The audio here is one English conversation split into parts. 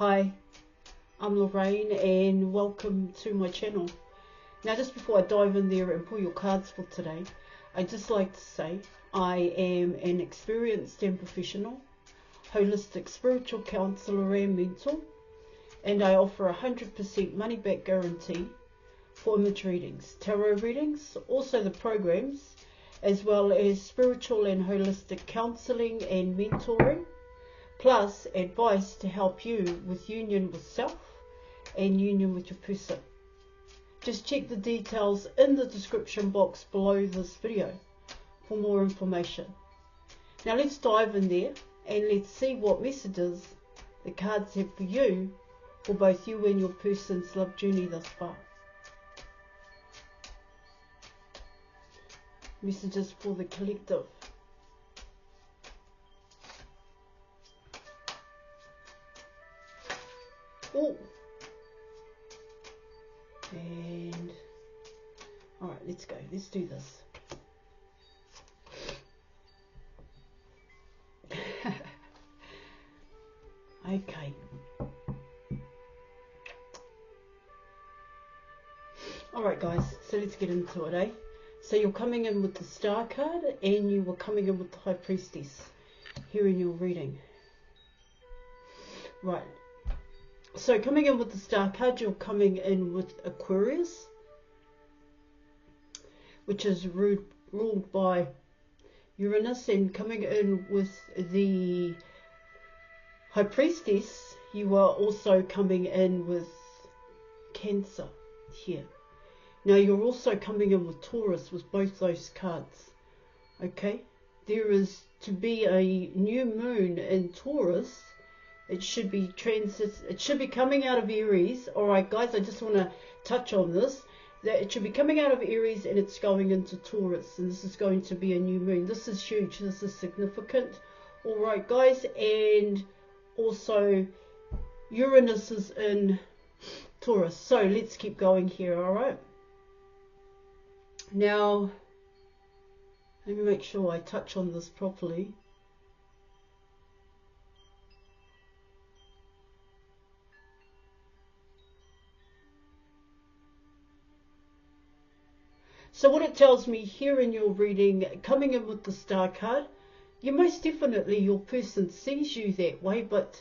Hi, I'm Lorraine and welcome to my channel. Now just before I dive in there and pull your cards for today, I'd just like to say I am an experienced and professional holistic spiritual counsellor and mentor, and I offer 100% money back guarantee for image readings, tarot readings, also the programs, as well as spiritual and holistic counselling and mentoring, plus advice to help you with union with self and union with your person. Just check the details in the description box below this video for more information. Now let's dive in there and let's see what messages the cards have for you, for both you and your person's love journey thus far. Messages for the collective. Oh, and all right, let's go. Let's do this. Okay. All right, guys. So let's get into it, eh? So you're coming in with the Star card, and you were coming in with the High Priestess here in your reading. Right. So coming in with the Star card, you're coming in with Aquarius, which is ruled by Uranus, and coming in with the High Priestess, you are also coming in with Cancer here. Now you're also coming in with Taurus with both those cards. Okay, there is to be a new moon in Taurus. It should be coming out of Aries. All right, guys, I just want to touch on this, that it should be coming out of Aries and it's going into Taurus, and this is going to be a new moon. This is huge. This is significant. All right, guys, and also Uranus is in Taurus. So let's keep going here. All right. Now, let me make sure I touch on this properly. So what it tells me here in your reading, coming in with the Star card, you most definitely, your person sees you that way, but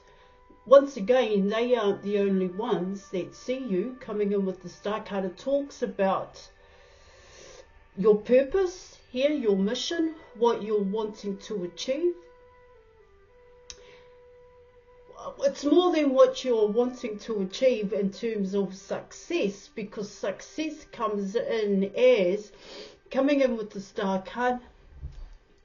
once again, they aren't the only ones that see you. Coming in with the Star card, it talks about your purpose here, your mission, what you're wanting to achieve. It's more than what you're wanting to achieve in terms of success, because success comes in as, coming in with the Star card,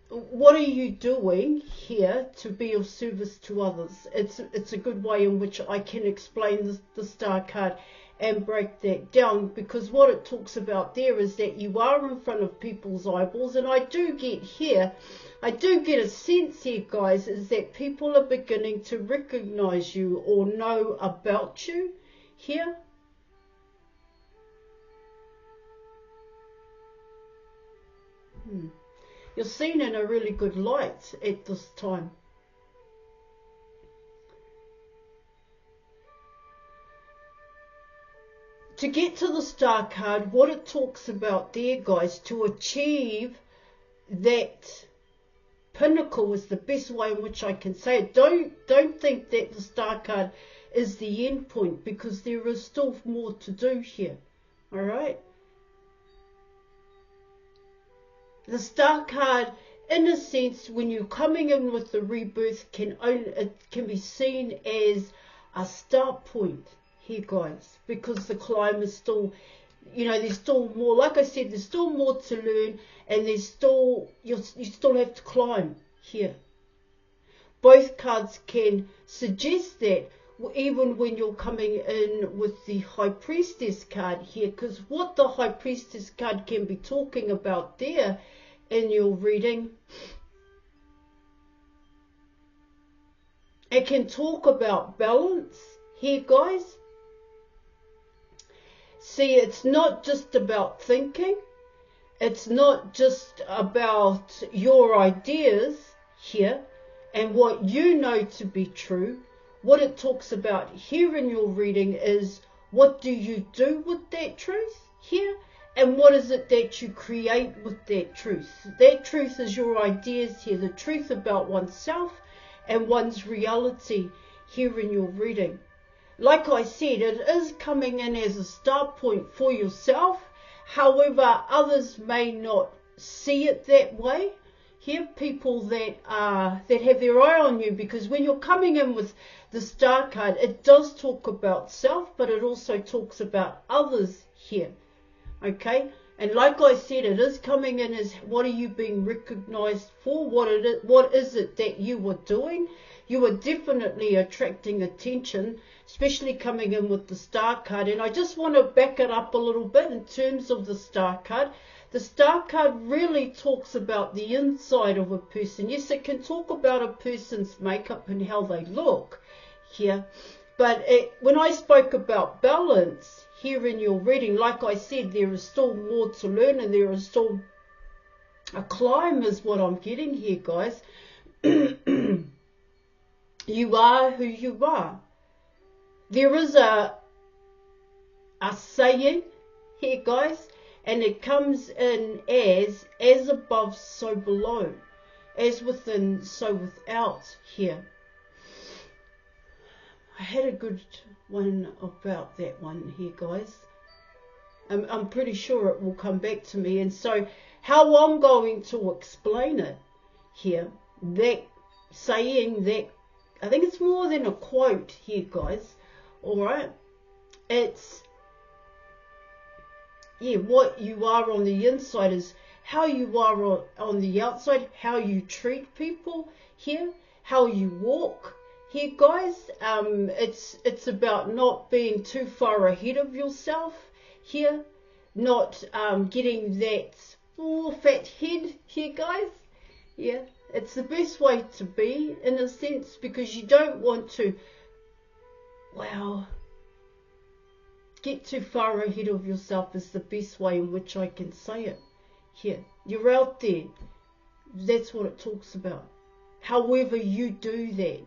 what are you doing here to be of service to others? It's a good way in which I can explain the Star card and break that down, because what it talks about there is that you are in front of people's eyeballs, and I do get a sense here, guys, is that people are beginning to recognize you or know about you here. You're seen in a really good light at this time. To get to the Star card, what it talks about there, guys, to achieve that pinnacle is the best way in which I can say it. Don't think that the Star card is the end point, because there is still more to do here. All right. The Star card, in a sense, when you're coming in with the rebirth, it can be seen as a start point here, guys, because the climb is still, there's still more. Like I said, there's still more to learn, and there's still, you still have to climb here. Both cards can suggest that, even when you're coming in with the High Priestess card here, because what the High Priestess card can be talking about there in your reading, it can talk about balance here, guys. See, it's not just about thinking. It's not just about your ideas here and what you know to be true, what it talks about here in your reading is, what do you do with that truth here? And what is it that you create with that truth? That truth is your ideas here, the truth about oneself and one's reality here in your reading. Like I said, it is coming in as a start point for yourself. However, others may not see it that way. Here, people that have their eye on you, because when you're coming in with the star card, it does talk about self, but it also talks about others here. Okay, and like I said, it is coming in as, what are you being recognized for? What is it that you are doing? You are definitely attracting attention, especially coming in with the star card. And I just want to back it up a little bit in terms of the star card. The star card really talks about the inside of a person. Yes, it can talk about a person's makeup and how they look here. But when I spoke about balance here in your reading, like I said, there is still more to learn, and there is still a climb is what I'm getting here, guys. You are who you are. There is a saying here, guys, and it comes in as above, so below, as within, so without here. I had a good one about that one here, guys. I'm pretty sure it will come back to me. And so how I'm going to explain it here, that saying, that I think it's more than a quote here, guys. All right. It's, yeah, what you are on the inside is how you are on the outside, how you treat people here, how you walk here, guys. It's about not being too far ahead of yourself here, not getting that fat head here, guys. Yeah, it's the best way to be, in a sense, because you don't want to, get too far ahead of yourself is the best way in which I can say it here. You're out there. That's what it talks about. However you do that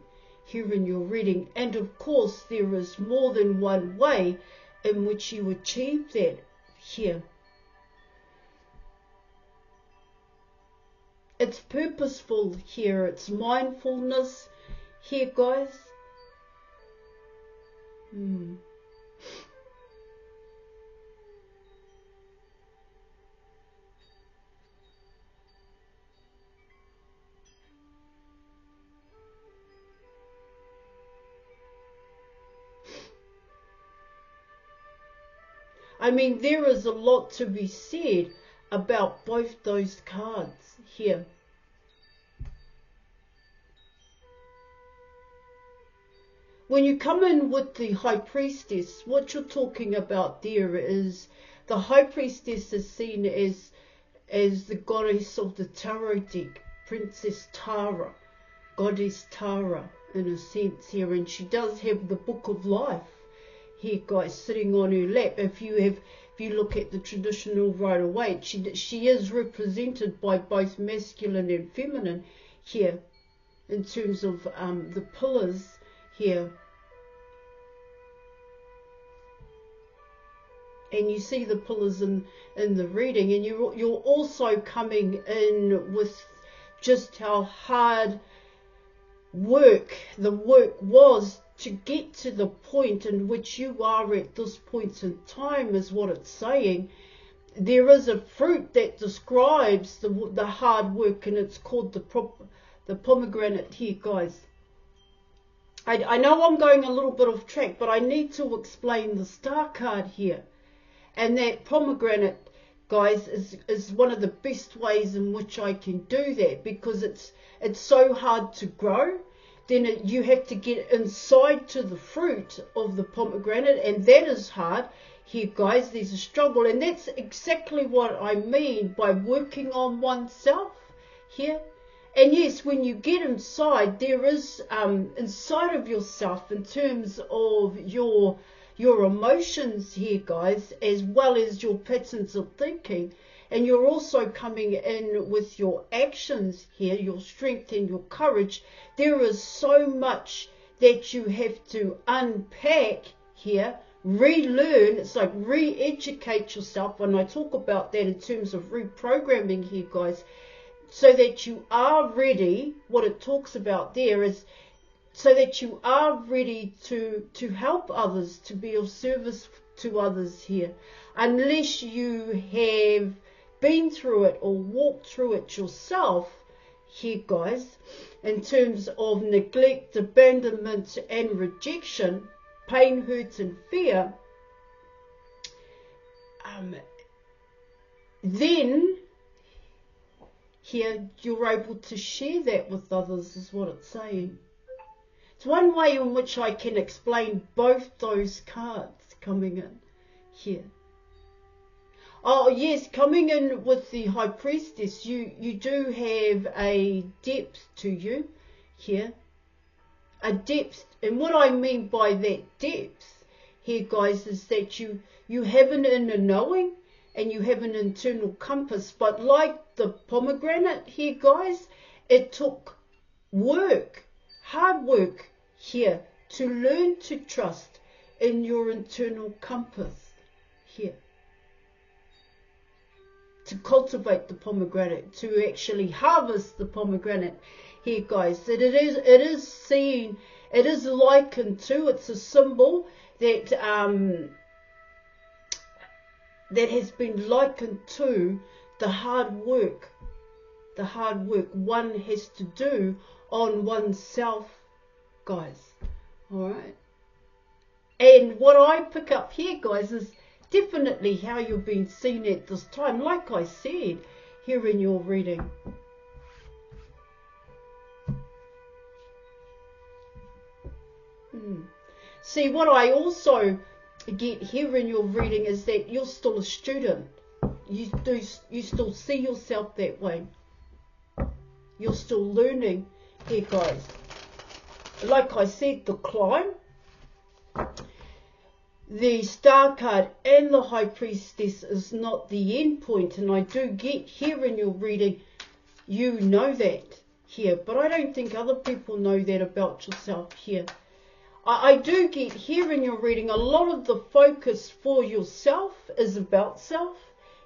here in your reading. And of course, there is more than one way in which you achieve that here. It's purposeful here. It's mindfulness here, guys. I mean, there is a lot to be said about both those cards here. When you come in with the High Priestess, what you're talking about there is, the High Priestess is seen as the goddess of the tarot deck, Princess Tara, Goddess Tara in a sense here, and she does have the Book of Life here, guys, sitting on her lap. If you look at the traditional right away, she is represented by both masculine and feminine here in terms of the pillars here. And you see the pillars in the reading, and you're also coming in with just how hard the work was to get to the point in which you are at this point in time, is what it's saying. There is a fruit that describes the hard work, and it's called the pomegranate here, guys. I know I'm going a little bit off track, but I need to explain the star card here. And that pomegranate, guys, is one of the best ways in which I can do that, because it's so hard to grow. Then you have to get inside to the fruit of the pomegranate, and that is hard here, guys. There's a struggle, and that's exactly what I mean by working on oneself here. And yes, when you get inside, there is inside of yourself, in terms of your emotions here, guys, as well as your patterns of thinking. And you're also coming in with your actions here, your strength and your courage. There is so much that you have to unpack here, relearn. It's like re-educate yourself. When I talk about that in terms of reprogramming here, guys, so that you are ready. What it talks about there is so that you are ready to help others, to be of service to others here. Unless you have been through it or walked through it yourself here, guys, in terms of neglect, abandonment and rejection, pain, hurt and fear, then here you're able to share that with others, is what it's saying. It's one way in which I can explain both those cards coming in here. Oh yes, coming in with the High Priestess, you do have a depth to you here. A depth, and what I mean by that depth here, guys, is that you have an inner knowing and you have an internal compass. But like the pomegranate here, guys, it took work, hard work here to learn to trust in your internal compass here. To cultivate the pomegranate, to actually harvest the pomegranate here, guys. That it is seen, it is likened to, it's a symbol that that has been likened to the hard work one has to do on oneself, guys. All right. And what I pick up here, guys, is definitely how you're being seen at this time, like I said here in your reading. See, what I also get here in your reading is that you're still a student. You still see yourself that way. You're still learning here, guys. Like I said, the climb, the Star card and the High Priestess is not the end point, and I do get here in your reading, you know that here, but I don't think other people know that about yourself here. I do get here in your reading, a lot of the focus for yourself is about self.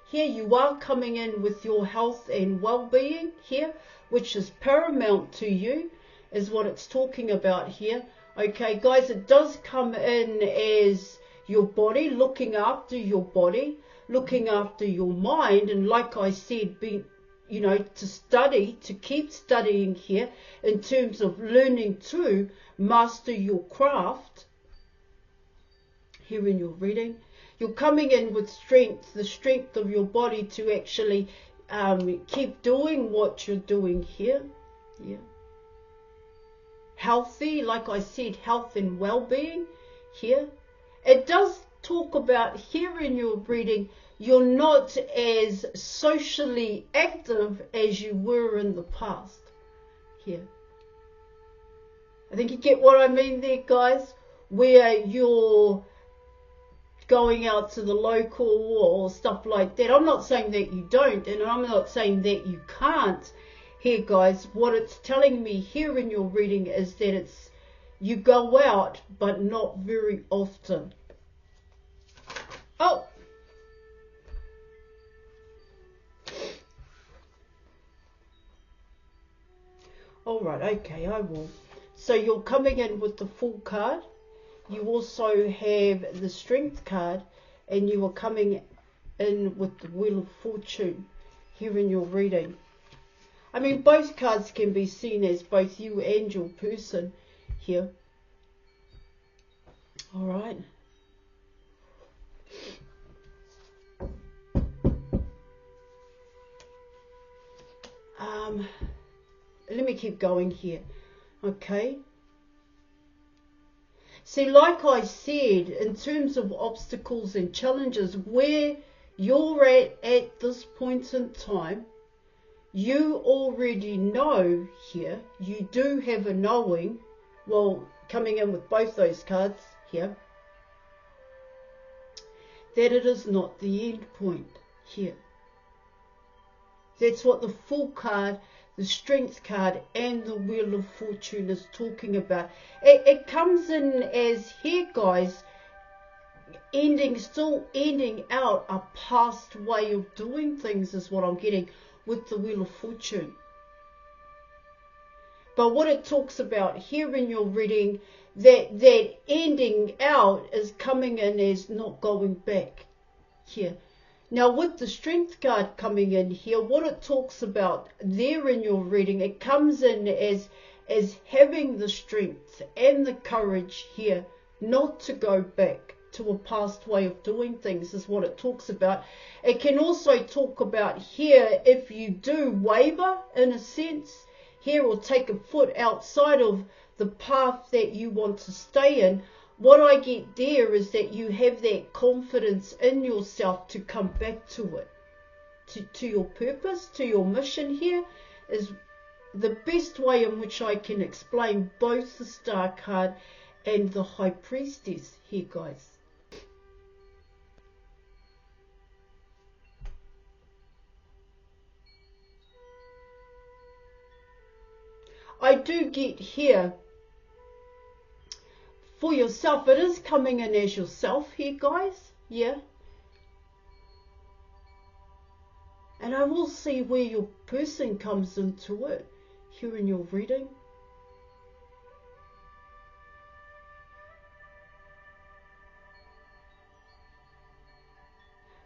Here you are coming in with your health and well-being here, which is paramount to you, is what it's talking about here. Okay, guys, it does come in as your body, looking after your body, looking after your mind, and like I said, being, you know, to study, to keep studying here in terms of learning to master your craft here in your reading. You're coming in with strength, the strength of your body to actually keep doing what you're doing here. Yeah. Healthy, like I said, health and well-being here. It does talk about here in your reading, you're not as socially active as you were in the past here. I think you get what I mean there, guys, where you're going out to the local or stuff like that. I'm not saying that you don't, and I'm not saying that you can't here, guys. What it's telling me here in your reading is that it's you go out, but not very often. Oh! Alright, okay, I will. So you're coming in with the Fool card. You also have the Strength card, and you are coming in with the Wheel of Fortune here in your reading. I mean, both cards can be seen as both you and your person here. Alright. Let me keep going here. Okay. See, like I said, in terms of obstacles and challenges, where you're at this point in time, you already know here, you do have a knowing, well, coming in with both those cards here, that it is not the end point here. That's what the Fool card the Strength card and the Wheel of Fortune is talking about. It comes in as here, guys, still ending out a past way of doing things is what I'm getting with the Wheel of Fortune. But what it talks about here in your reading, that ending out is coming in as not going back here. Now with the Strength card coming in here, what it talks about there in your reading, it comes in as having the strength and the courage here not to go back to a past way of doing things is what it talks about. It can also talk about here if you do waver in a sense here or take a foot outside of the path that you want to stay in. What I get there is that you have that confidence in yourself to come back to it, to your purpose, to your mission here is the best way in which I can explain both the Star card and the High Priestess here, guys. I do get here for yourself, it is coming in as yourself here, guys, yeah. And I will see where your person comes into it here in your reading.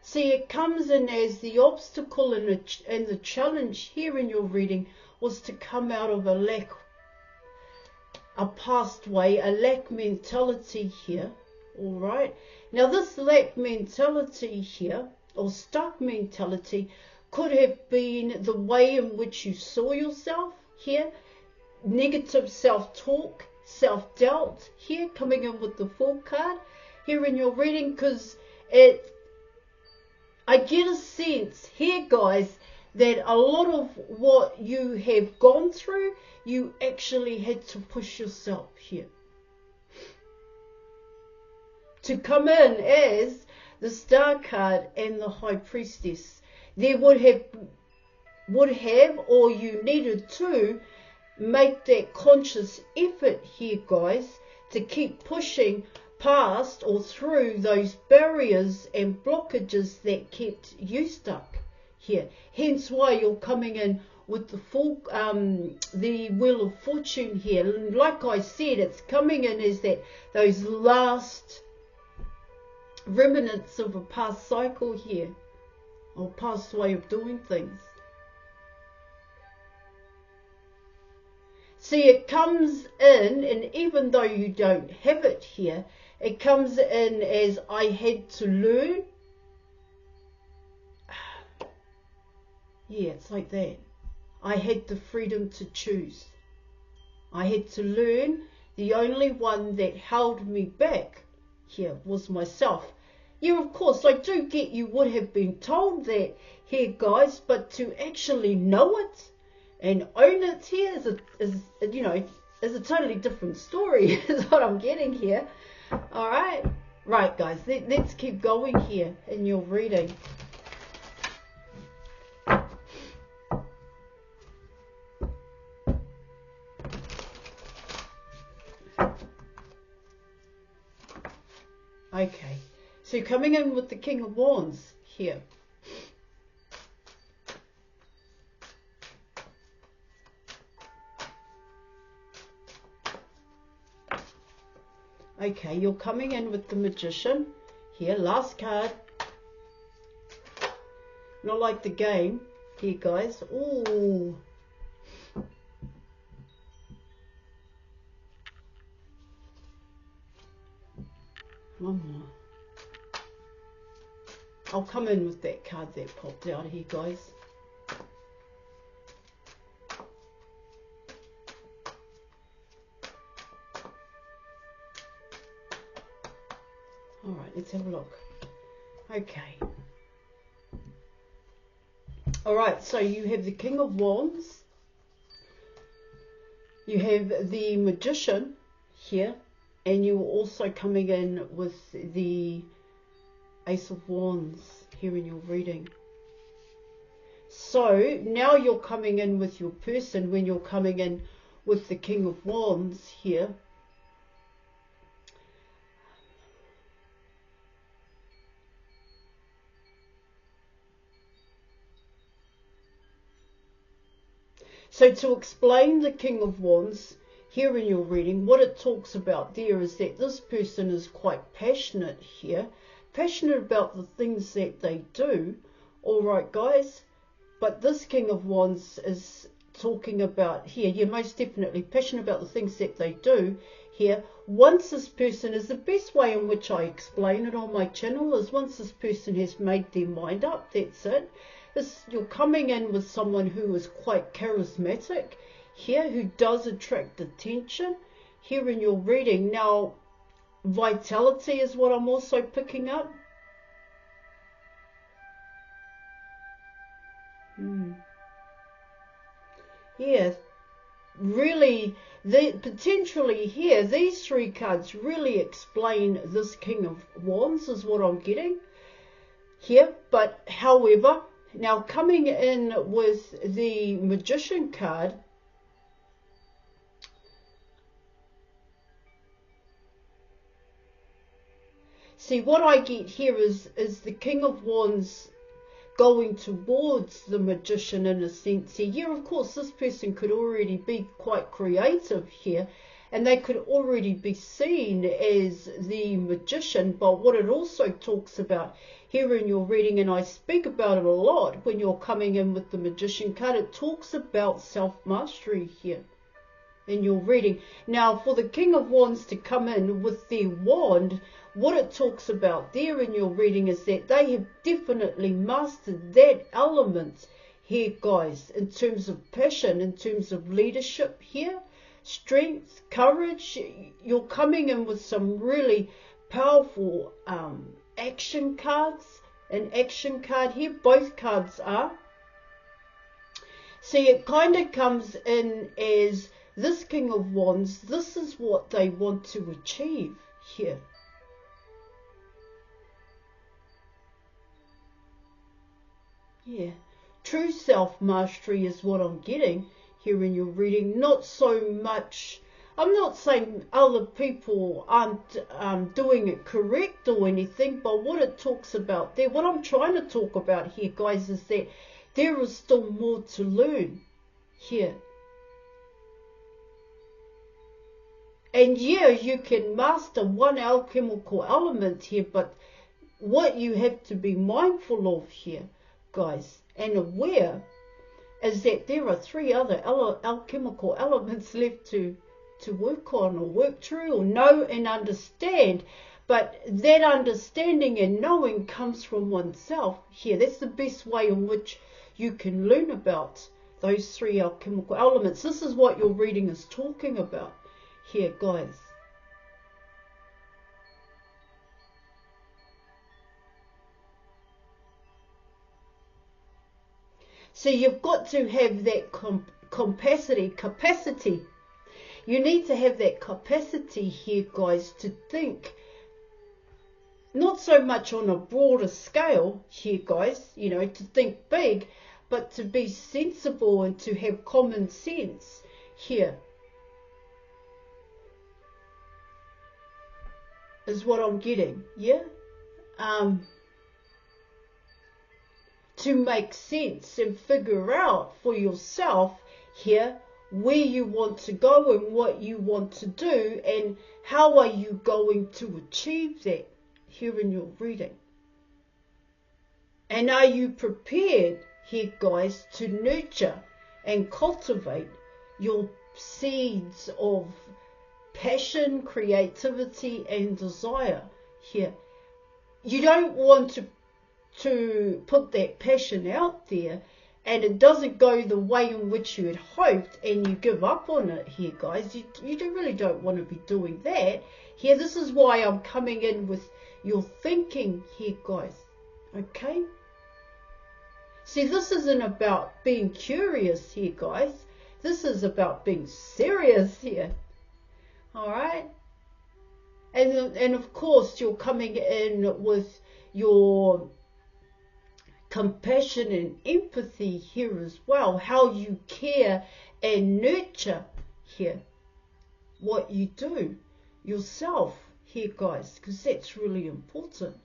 See, it comes in as the obstacle and the challenge here in your reading was to come out of a past way, a lack mentality here, all right? Now this lack mentality here, or stuck mentality, could have been the way in which you saw yourself here, negative self-talk, self-doubt here, coming in with the Fool card here in your reading, because I get a sense here, guys, that a lot of what you have gone through, you actually had to push yourself here to come in as the Star card and the High Priestess. There would have, or you needed to make that conscious effort here, guys, to keep pushing past or through those barriers and blockages that kept you stuck here. Hence why you're coming in with the the Wheel of Fortune here. And like I said, it's coming in as that those last remnants of a past cycle here, or past way of doing things. See, it comes in, and even though you don't have it here, it comes in as I had to learn. Yeah, it's like that. I had the freedom to choose. I had to learn. The only one that held me back here was myself. Yeah, of course, I do get you would have been told that here, guys, but to actually know it and own it here is a totally different story, is what I'm getting here. All right. Right, guys, let's keep going here in your reading. Okay, so coming in with the King of Wands here. Okay, you're coming in with the Magician here, last card. Not like the game here, guys. Ooh. One more. I'll come in with that card that popped out here, guys. All right, let's have a look. Okay. All right, so you have the King of Wands. You have the Magician here. And you're also coming in with the Ace of Wands here in your reading. So now you're coming in with your person when you're coming in with the King of Wands here. So to explain the King of Wands here in your reading, what it talks about there is that this person is quite passionate here, passionate about the things that they do. All right, guys, but this King of Wands is talking about here, you're most definitely passionate about the things that they do here. Once this person is, the best way in which I explain it on my channel is once this person has made their mind up, that's it. You're coming in with someone who is quite charismatic here, who does attract attention here in your reading. Now, vitality is what I'm also picking up. Yeah, really, potentially here, these three cards really explain this King of Wands is what I'm getting here. But however, now coming in with the Magician card, see what I get here is the King of Wands going towards the Magician in a sense here. Yeah, of course, this person could already be quite creative here, and they could already be seen as the Magician. But what it also talks about here in your reading, and I speak about it a lot when you're coming in with the Magician card, it talks about self-mastery here in your reading. Now, for the King of Wands to come in with their wand, what it talks about there in your reading is that they have definitely mastered that element here, guys, in terms of passion, in terms of leadership here, strength, courage. You're coming in with some really powerful action cards. An action card here, both cards are. See, it kind of comes in as this King of Wands, this is what they want to achieve here. Yeah, true self-mastery is what I'm getting here in your reading. Not so much, I'm not saying other people aren't doing it correct or anything, but what it talks about there, what I'm trying to talk about here, guys, is that there is still more to learn here. And yeah, you can master one alchemical element here, but what you have to be mindful of here, guys, and aware, is that there are three other alchemical elements left to work on or work through or know and understand. But that understanding and knowing comes from oneself here. That's the best way in which you can learn about those three alchemical elements. This is what your reading is talking about here, guys. So you've got to have that capacity. You need to have that capacity here, guys, to think not so much on a broader scale here, guys, you know, to think big, but to be sensible and to have common sense here is what I'm getting, yeah? To make sense and figure out for yourself here where you want to go and what you want to do and how are you going to achieve that here in your reading. And are you prepared here, guys, to nurture and cultivate your seeds of passion, creativity and desire here? You don't want to put that passion out there and it doesn't go the way in which you had hoped and you give up on it here, guys. You really don't want to be doing that here. This is why I'm coming in with your thinking here, guys, okay? See, this isn't about being curious here, guys. This is about being serious here, all right? And of course, you're coming in with your compassion and empathy here as well, how you care and nurture here what you do yourself here, guys, because that's really important.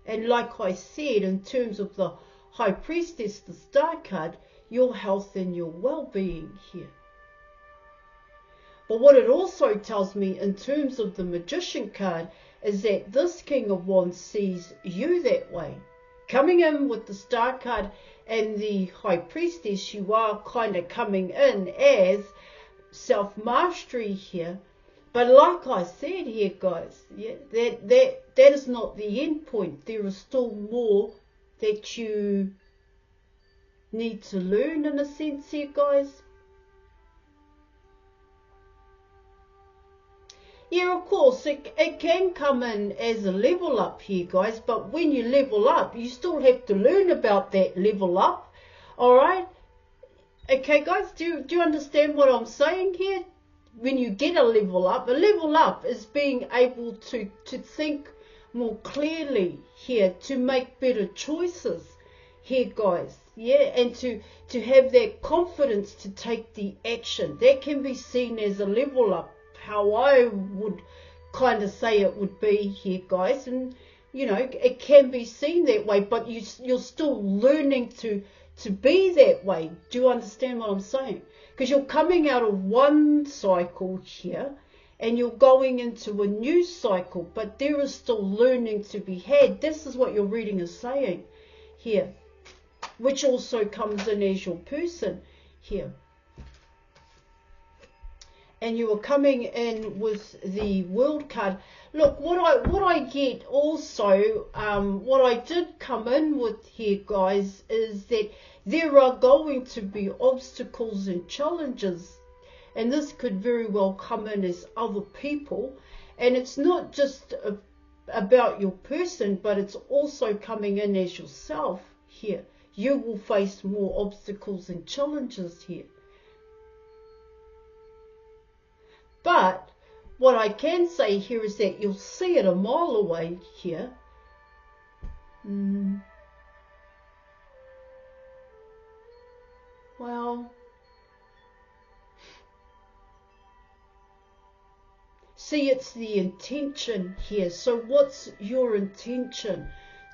And like I said, in terms of the High Priestess, the Star card, your health and your well-being here. But what it also tells me in terms of the Magician card is that this King of Wands sees you that way. Coming in with the Star card and the High Priestess, you are kind of coming in as self-mastery here. But like I said here, guys, yeah, that is not the end point. There is still more that you need to learn in a sense here, guys. Yeah, of course, it can come in as a level up here, guys, but when you level up, you still have to learn about that level up, alright? Okay, guys, do you understand what I'm saying here? When you get a level up is being able to think more clearly here, to make better choices here, guys, yeah, and to have that confidence to take the action. That can be seen as a level up, how I would kind of say it would be here, guys, and you know, it can be seen that way, but you're still learning to be that way. Do you understand what I'm saying? Because you're coming out of one cycle here and you're going into a new cycle, but there is still learning to be had. This is what your reading is saying here, which also comes in as your person here. And you are coming in with the World card. Look, what I get also, what I did come in with here, guys, is that there are going to be obstacles and challenges, and this could very well come in as other people, and it's not just about your person, but it's also coming in as yourself here. You will face more obstacles and challenges here. But what I can say here is that you'll see it a mile away here. Well, see, it's the intention here. So what's your intention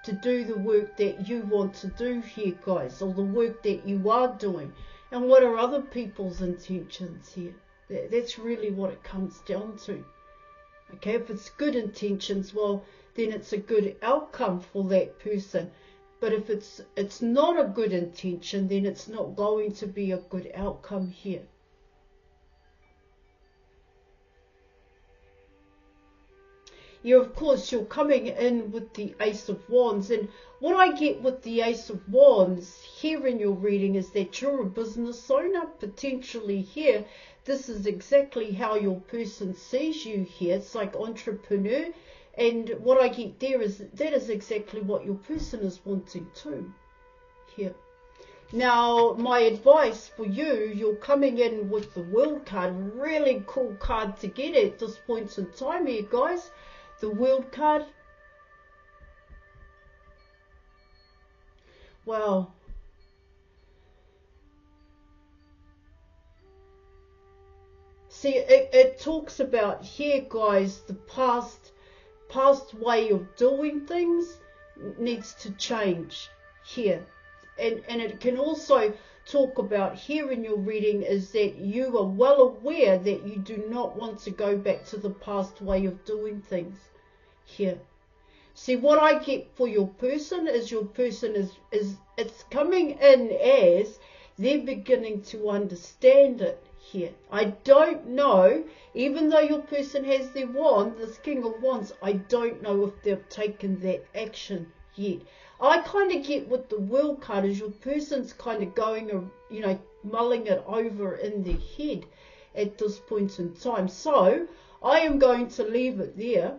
to do the work that you want to do here, guys, or the work that you are doing? And what are other people's intentions here? That's really what it comes down to. Okay, if it's good intentions, well, then it's a good outcome for that person. But if it's not a good intention, then it's not going to be a good outcome here. Yeah, of course, you're coming in with the Ace of Wands. And what I get with the Ace of Wands here in your reading is that you're a business owner, potentially here. This is exactly how your person sees you here. It's like entrepreneur. And what I get there is that is exactly what your person is wanting too here. Now, my advice for you, you're coming in with the World card. Really cool card to get at this point in time here, guys. The World card. Wow. See, it talks about here, guys, the past way of doing things needs to change here. And it can also talk about here in your reading is that you are well aware that you do not want to go back to the past way of doing things here. See, what I get for your person is your person is it's coming in as they're beginning to understand it here. I don't know, even though your person has their wand, this King of Wands, I don't know if they've taken that action yet. I kind of get with the World card is your person's kind of going, you know, mulling it over in their head at this point in time. So I am going to leave it there.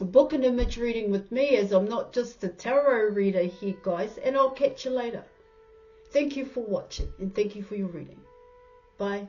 Book an image reading with me, as I'm not just a tarot reader here, guys, and I'll catch you later. Thank you for watching and thank you for your reading. Bye.